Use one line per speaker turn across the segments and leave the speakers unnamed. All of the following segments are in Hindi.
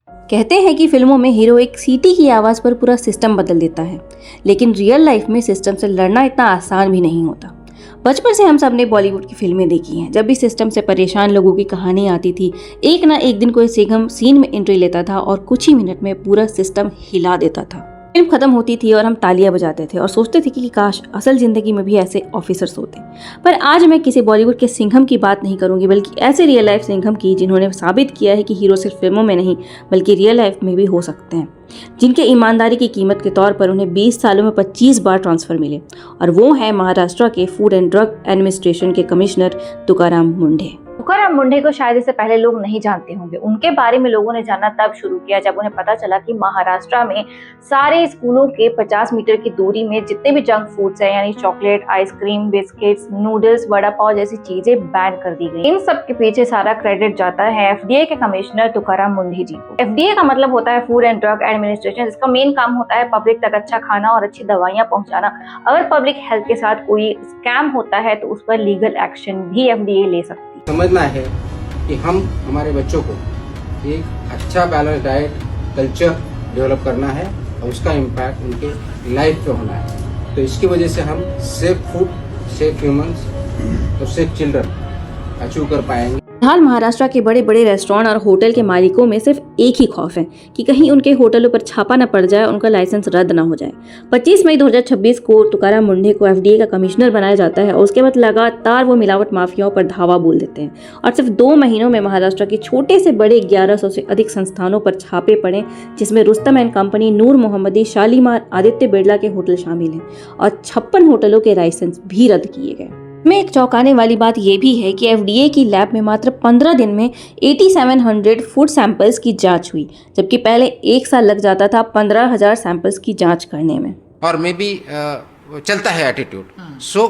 कहते हैं कि फिल्मों में हीरो एक सीटी की आवाज़ पर पूरा सिस्टम बदल देता है, लेकिन रियल लाइफ में सिस्टम से लड़ना इतना आसान भी नहीं होता। बचपन से हम सब ने बॉलीवुड की फिल्में देखी हैं। जब भी सिस्टम से परेशान लोगों की कहानी आती थी, एक ना एक दिन कोई सिंघम सीन में एंट्री लेता था और कुछ ही मिनट में पूरा सिस्टम हिला देता था। फिल्म खत्म होती थी और हम तालियां बजाते थे और सोचते थे कि काश असल जिंदगी में भी ऐसे ऑफिसर्स होते। पर आज मैं किसी बॉलीवुड के सिंघम की बात नहीं करूंगी, बल्कि ऐसे रियल लाइफ सिंघम की जिन्होंने साबित किया है कि हीरो सिर्फ फिल्मों में नहीं बल्कि रियल लाइफ में भी हो सकते हैं, जिनके ईमानदारी की कीमत के तौर पर उन्हें 20 सालों में 25 बार ट्रांसफर मिले। और वो है महाराष्ट्र के फूड एंड ड्रग एडमिनिस्ट्रेशन के कमिश्नर तुकाराम मुंढे।
तुकाराम मुंढे को शायद इससे पहले लोग नहीं जानते होंगे। उनके बारे में लोगों ने जानना तब शुरू किया जब उन्हें पता चला कि महाराष्ट्र में सारे स्कूलों के 50 मीटर की दूरी में जितने भी जंक फूड्स हैं, यानी chocolate, ice cream, biscuits, noodles, vada pav जैसी चीजें बैन कर दी गई। इन सब के पीछे सारा क्रेडिट जाता है एफडीए के कमिश्नर तुकाराम मुंढे जी को। एफडीए का मतलब होता है फूड एंड ड्रग एडमिनिस्ट्रेशन, जिसका मेन काम होता है पब्लिक तक अच्छा खाना और अच्छी दवाइयां पहुंचाना। अगर पब्लिक हेल्थ के साथ कोई स्कैम होता है तो उस पर लीगल एक्शन भी एफडीए ले सकती है।
समझना है कि हम हमारे बच्चों को एक अच्छा बैलेंस डाइट कल्चर डेवलप करना है और उसका इम्पैक्ट उनके लाइफ पे होना है। तो इसकी वजह से हम सेफ फूड, सेफ ह्यूमंस और सेफ चिल्ड्रन अचीव कर पाएंगे।
फिलहाल महाराष्ट्र के बड़े बड़े रेस्टोरेंट और होटल के मालिकों में सिर्फ एक ही खौफ है कि कहीं उनके होटलों पर छापा न पड़ जाए, उनका लाइसेंस रद्द न हो जाए। 25 मई 2026 को तुकाराम मुंढे को एफडीए का कमिश्नर बनाया जाता है और उसके बाद लगातार वो मिलावट माफियाओं पर धावा बोल देते हैं और सिर्फ 2 महीनों में महाराष्ट्र के छोटे से बड़े 1100 से अधिक संस्थानों पर छापे पड़े, जिसमें रुस्तम एंड कंपनी, नूर मोहम्मदी, शालीमार, आदित्य बिरला के होटल शामिल हैं और 56 होटलों के लाइसेंस भी रद्द किए गए। में एक चौंकाने वाली बात यह भी है कि एफडीए की लैब में मात्र 15 दिन में 8700 फूड सैंपल्स की जांच हुई, जबकि पहले 1 साल लग जाता था 15,000 सैंपल्स की जांच करने में।
और मे बी चलता है एटीट्यूड, सो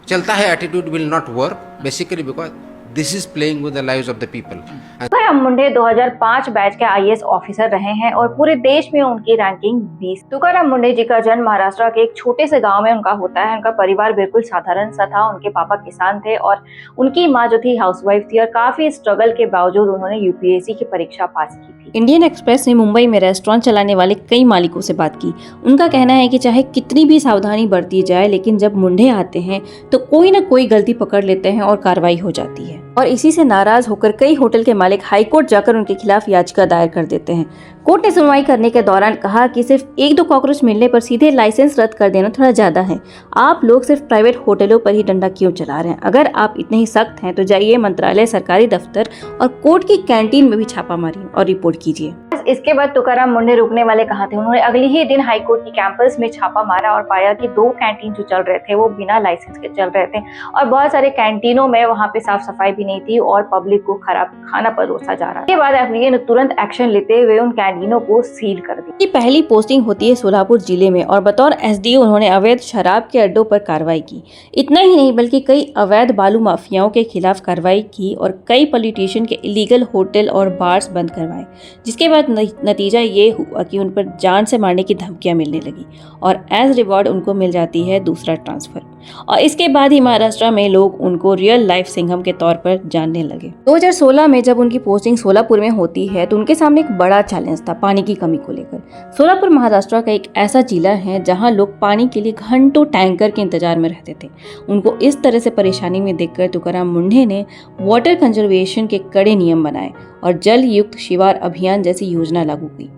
चलता है attitude will not work basically because this is playing with the lives of the people.
Tukaram Mundhe 2005 batch के आईएएस ऑफिसर रहे हैं और पूरे देश में उनकी रैंकिंग 20। तुकाराम मुंढे जी का जन्म महाराष्ट्र के एक छोटे से गांव में उनका होता है। उनका परिवार बिल्कुल साधारण सा था। उनके पापा किसान थे और उनकी माँ जो थी हाउसवाइफ थी और काफी स्ट्रगल के बावजूद उन्होंने यूपीएससी की परीक्षा पास की थी।
इंडियन एक्सप्रेस ने मुंबई में रेस्टोरेंट चलाने वाले कई मालिकों से बात की। उनका कहना है कि चाहे कितनी भी सावधानी बरती जाए, लेकिन जब मुंढे आते हैं तो कोई ना कोई गलती पकड़ लेते हैं और कार्रवाई हो जाती है। और इसी से नाराज होकर कई होटल के मालिक हाईकोर्ट जाकर उनके खिलाफ याचिका दायर कर देते हैं। कोर्ट ने सुनवाई करने के दौरान कहा कि सिर्फ 1-2 कॉकरोच मिलने पर सीधे लाइसेंस रद्द कर देना थोड़ा ज्यादा है। आप लोग सिर्फ प्राइवेट होटलों पर ही डंडा क्यों चला रहे हैं? अगर आप इतने ही सख्त हैं तो जाइए मंत्रालय, सरकारी दफ्तर और कोर्ट की कैंटीन में भी छापा मारिए और रिपोर्ट कीजिए।
इसके बाद तुकाराम मुंढे रुकने वाले कहाँ थे? उन्होंने अगले ही दिन हाईकोर्ट की कैंपस में छापा मारा और पाया कि 2 कैंटीन जो चल रहे थे वो बिना लाइसेंस के चल रहे थे और बहुत सारे कैंटीनों में वहाँ पे साफ सफाई भी नहीं थी और पब्लिक को खराब खाना परोसा जा रहा है। इसके बाद एफडीए ने तुरंत एक्शन लेते हुए उन कैंटीनों को सील कर दिया।
की पहली पोस्टिंग होती है सोलापुर जिले में और बतौर एसडीओ उन्होंने अवैध शराब के अड्डों पर कार्रवाई की। इतना ही नहीं बल्कि कई अवैध बालू माफियाओं के खिलाफ कार्रवाई की और कई पॉलिटिशियन के इलीगल होटल और बार्स बंद करवाए, जिसके बाद नतीजा ये हुआ कि उन पर जान से मारने की धमकियां मिलने लगी और एज रिवॉर्ड उनको मिल जाती है दूसरा ट्रांसफर। और इसके बाद ही महाराष्ट्र में लोग उनको रियल लाइफ सिंघम के तौर पर जानने लगे। 2016 में जब उनकी पोस्टिंग सोलापुर में होती है तो उनके सामने एक बड़ा चैलेंज था पानी की कमी को लेकर। सोलापुर महाराष्ट्र का एक ऐसा जिला है जहां लोग पानी के लिए घंटों टैंकर के इंतजार में रहते थे। उनको इस तरह से परेशानी में देखकर तुकाराम मुंढे ने वाटर कंजर्वेशन के कड़े नियम बनाए और जल युक्त शिवार अभियान जैसी योजना लागू की,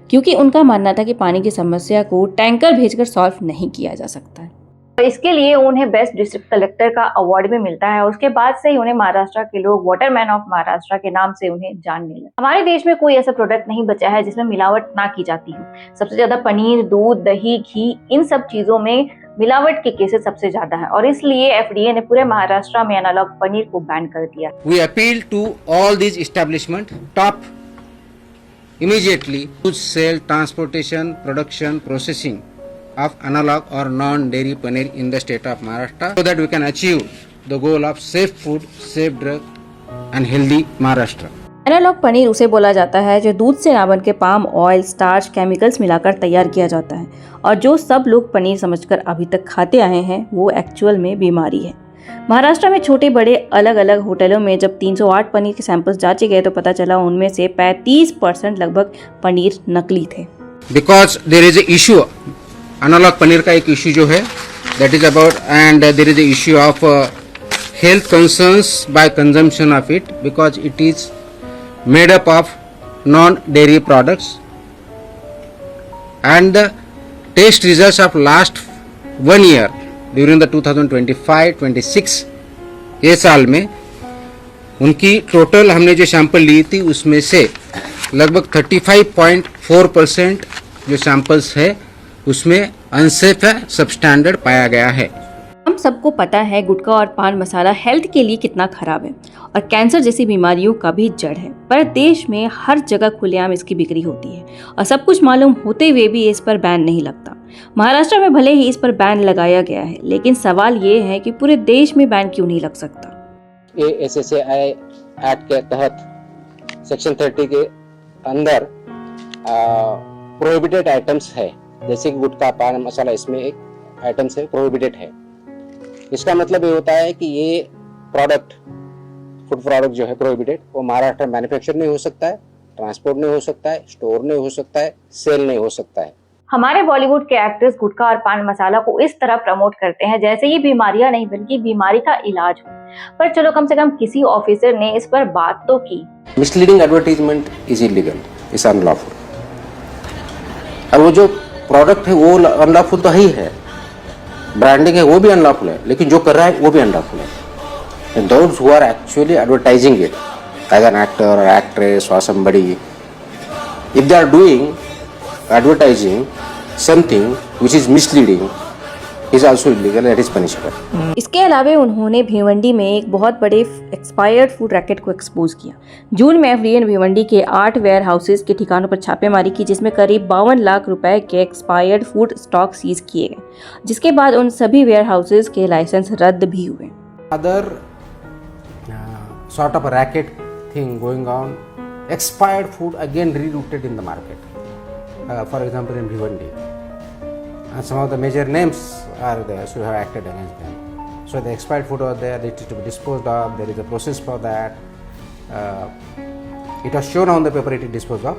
क्योंकि उनका मानना था कि पानी की समस्या को टैंकर भेजकर सॉल्व नहीं किया जा सकता है।
इसके लिए उन्हें बेस्ट डिस्ट्रिक्ट कलेक्टर का अवार्ड भी मिलता है। उसके बाद से ही उन्हें महाराष्ट्र के लोग वाटरमैन ऑफ महाराष्ट्र के नाम से उन्हें जानने लगे। हमारे देश में कोई ऐसा प्रोडक्ट नहीं बचा है जिसमें मिलावट ना की जाती हो। सबसे ज्यादा पनीर, दूध, दही, घी, इन सब चीजों में मिलावट के केसेस सबसे ज्यादा है और इसलिए एफडीए ने पूरे महाराष्ट्र में एनालॉग पनीर को बैन कर दिया।
We appeal to all these establishments, stop immediately to sell, transportation, production, processing of analog or non-dairy paneer in the state of Maharashtra, so that we can achieve the goal of safe food, safe drug and healthy Maharashtra.
Analog पनीर उसे बोला जाता है जो दूध से ना बनके पाम ऑयल, स्टार्च, केमिकल्स मिलाकर तैयार किया जाता है और जो सब लोग पनीर समझकर अभी तक खाते आए हैं वो एक्चुअल में बीमारी है। महाराष्ट्र में छोटे बड़े अलग अलग होटलों में जब 308 पनीर के सैंपल्स जांचे गए तो पता चला उनमें से 35% लगभग पनीर नकली थे।
Because there is a issue, analog पनीर का एक इशू जो है that is about, and there is a issue of health concerns by consumption of it, because it is made up of non dairy products, and the test results of last 1 year during the 2025-26 ये साल में उनकी टोटल हमने जो सैंपल ली थी उसमें से लगभग 35.4% जो सैंपल्स है उसमें अनसेफ है, सबस्टैंडर्ड पाया गया है।
हम सबको पता है गुटखा और पान मसाला हेल्थ के लिए कितना खराब है और कैंसर जैसी बीमारियों का भी जड़ है, पर देश में हर जगह खुलेआम इसकी बिक्री होती है और सब कुछ मालूम होते हुए भी इस पर बैन नहीं लगता। महाराष्ट्र में भले ही इस पर बैन लगाया गया है, लेकिन सवाल ये है कि पूरे देश में बैन क्यों नहीं लग सकता।
ASSAI एक्ट के तहत सेक्शन 30 के अंदर प्रोहिबिटेड आइटम्स है, जैसे कि गुटखा पान मसाला, इसमें एक आइटम्स है प्रोहिबिटेड है। इसका मतलब ये होता है कि ये प्रोडक्ट, फूड प्रोडक्ट जो है प्रोहिबिटेड, वो महाराष्ट्र में मैन्युफैक्चर नहीं हो सकता है, ट्रांसपोर्ट नहीं हो सकता है, स्टोर नहीं हो सकता है, सेल नहीं हो सकता है।
हमारे बॉलीवुड के एक्टर्स गुटखा और पान मसाला को इस तरह प्रमोट करते हैं जैसे ये बीमारियां नहीं बल्कि बीमारी का इलाज हो, पर चलो कम से कम किसी ऑफिसर ने इस पर बात तो की।
Misleading advertisement is illegal, is unlawful, और वो जो प्रोडक्ट है वो अनलॉफुल तो ही है, ब्रांडिंग है वो भी अनलॉफुल है, लेकिन जो कर रहा है वो भी अनलॉफुल है। And those who are actually advertising it as an actor और एक्ट्रेस और somebody, if they are doing advertising something which is misleading is also illegal and is punishable।
इसके अलावा उन्होंने भिवंडी में एक बहुत बड़े एक्सपायर्ड फूड रैकेट को एक्सपोज किया। जून में एफडीए भिवंडी के 8 वेयर हाउसेज के ठिकानों पर छापेमारी की, जिसमें करीब 52 लाख रुपए के एक्सपायर्ड फूड स्टॉक सीज किए गए, जिसके बाद उन सभी वेयर हाउसेज के लाइसेंस रद्द भी हुए।
Other sort of a racket thing going on, expired food again rerouted in the market. For example, in Bhiwandi, and some of the major names are there, so we have acted against them. So the expired food was there, it is to be disposed of, there is a process for that. It was shown on the paper it is disposed of,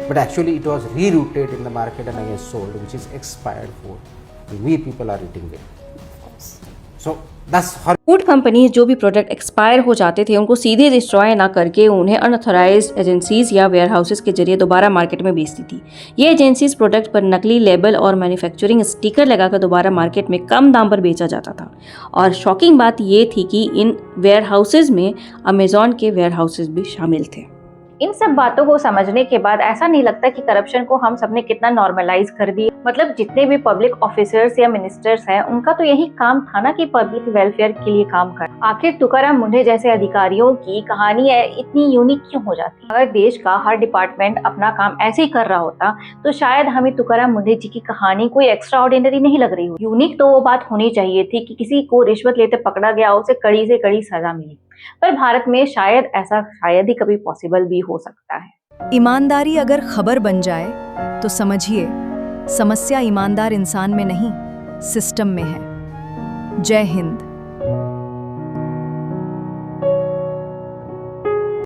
but actually it was rerouted in the market and again sold, which is expired food. We people are eating it. So that's horrible.
Food companies जो भी प्रोडक्ट एक्सपायर हो जाते थे उनको सीधे डिस्ट्रॉय ना करके उन्हें अनऑथराइज्ड एजेंसीज या वेयर हाउसेज के जरिए दोबारा मार्केट में बेचती थी। ये एजेंसीज प्रोडक्ट पर नकली लेबल और मैन्युफैक्चरिंग स्टिकर लगाकर दोबारा मार्केट में कम दाम पर बेचा जाता था। और शॉकिंग बात ये थी कि इन वेयर हाउसेज में अमेजॉन के वेयर हाउसेज भी शामिल थे।
इन सब बातों को समझने के बाद ऐसा नहीं लगता कि करप्शन को हम सबने कितना नॉर्मलाइज कर दिया। मतलब जितने भी पब्लिक ऑफिसर्स या मिनिस्टर्स हैं उनका तो यही काम था ना कि पब्लिक वेलफेयर के लिए काम कर। आखिर तुकाराम मुंढे जैसे अधिकारियों की कहानी इतनी यूनिक क्यों हो जाती? अगर देश का हर डिपार्टमेंट अपना काम ऐसे ही कर रहा होता तो शायद हमें तुकाराम मुंढे जी की कहानी कोई एक्स्ट्रा ऑर्डिनरी नहीं लग रही हो। यूनिक तो वो बात होनी चाहिए थी कि किसी को रिश्वत लेते पकड़ा गया, उसे कड़ी से कड़ी सजा मिली, पर भारत में शायद ऐसा शायद ही कभी पॉसिबल भी हो सकता है।
ईमानदारी अगर खबर बन जाए तो समझिए समस्या ईमानदार इंसान में नहीं, सिस्टम में है। जय हिंद।